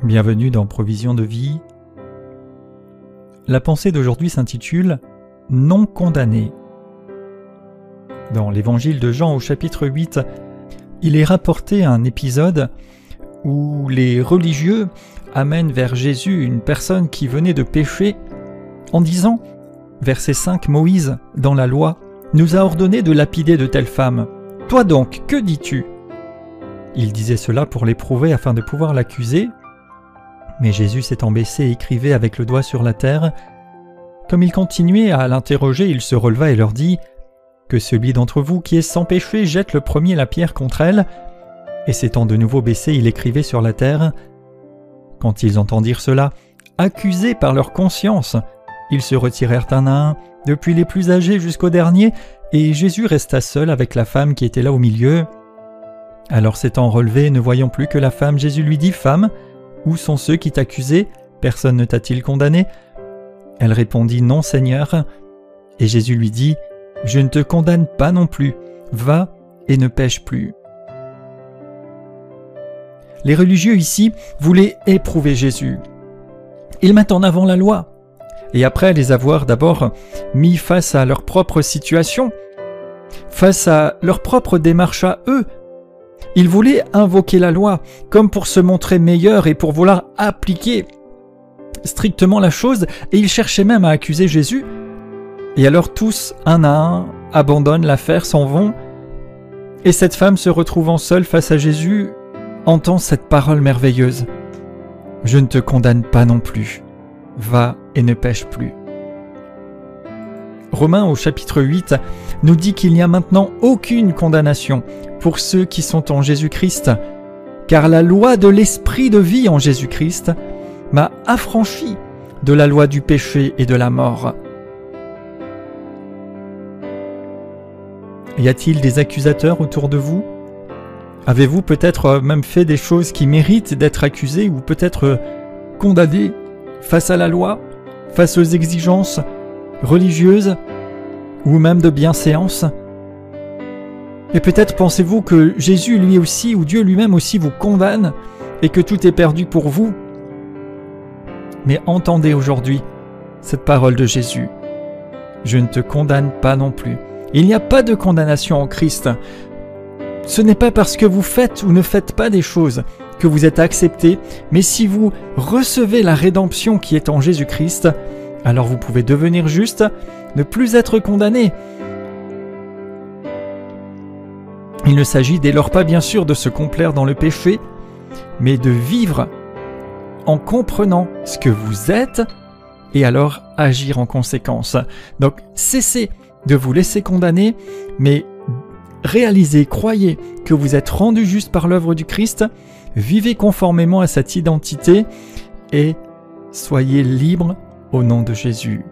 Bienvenue dans Provision de vie. La pensée d'aujourd'hui s'intitule « Non condamné ». Dans l'évangile de Jean au chapitre 8, il est rapporté un épisode où les religieux amènent vers Jésus une personne qui venait de pécher en disant, verset 5, Moïse, dans la loi, nous a ordonné de lapider de telles femmes. Toi donc, que dis-tu ? Il disait cela pour l'éprouver afin de pouvoir l'accuser. Mais Jésus s'étant baissé et écrivait avec le doigt sur la terre. Comme il continuait à l'interroger, il se releva et leur dit « Que celui d'entre vous qui est sans péché jette le premier la pierre contre elle. » Et s'étant de nouveau baissé, il écrivait sur la terre. Quand ils entendirent cela, accusés par leur conscience, ils se retirèrent un à un, depuis les plus âgés jusqu'au dernier, et Jésus resta seul avec la femme qui était là au milieu. Alors s'étant relevé, ne voyant plus que la femme, Jésus lui dit « Femme, où sont ceux qui t'accusaient ? Personne ne t'a-t-il condamné ?» Elle répondit « Non, Seigneur. » Et Jésus lui dit « Je ne te condamne pas non plus. Va et ne pêche plus. » Les religieux ici voulaient éprouver Jésus. Ils mettent en avant la loi. Et après les avoir d'abord mis face à leur propre situation, face à leur propre démarche à eux, ils voulaient invoquer la loi comme pour se montrer meilleurs et pour vouloir appliquer strictement la chose, et ils cherchaient même à accuser Jésus. Et alors tous, un à un, abandonnent l'affaire, s'en vont, et cette femme se retrouvant seule face à Jésus, entend cette parole merveilleuse. « Je ne te condamne pas non plus. Va et ne pêche plus. » Romains au chapitre 8 nous dit qu'il n'y a maintenant aucune condamnation pour ceux qui sont en Jésus-Christ, car la loi de l'esprit de vie en Jésus-Christ m'a affranchi de la loi du péché et de la mort. Y a-t-il des accusateurs autour de vous ? Avez-vous peut-être même fait des choses qui méritent d'être accusées ou peut-être condamnées face à la loi, face aux exigences religieuses ou même de bienséance ? Et peut-être pensez-vous que Jésus lui aussi ou Dieu lui-même aussi vous condamne et que tout est perdu pour vous. Mais entendez aujourd'hui cette parole de Jésus. Je ne te condamne pas non plus. Il n'y a pas de condamnation en Christ. Ce n'est pas parce que vous faites ou ne faites pas des choses que vous êtes accepté, mais si vous recevez la rédemption qui est en Jésus-Christ, alors vous pouvez devenir juste, ne plus être condamné. Il ne s'agit dès lors pas bien sûr de se complaire dans le péché, mais de vivre en comprenant ce que vous êtes et alors agir en conséquence. Donc cessez de vous laisser condamner, mais réalisez, croyez que vous êtes rendu juste par l'œuvre du Christ, vivez conformément à cette identité et soyez libre au nom de Jésus.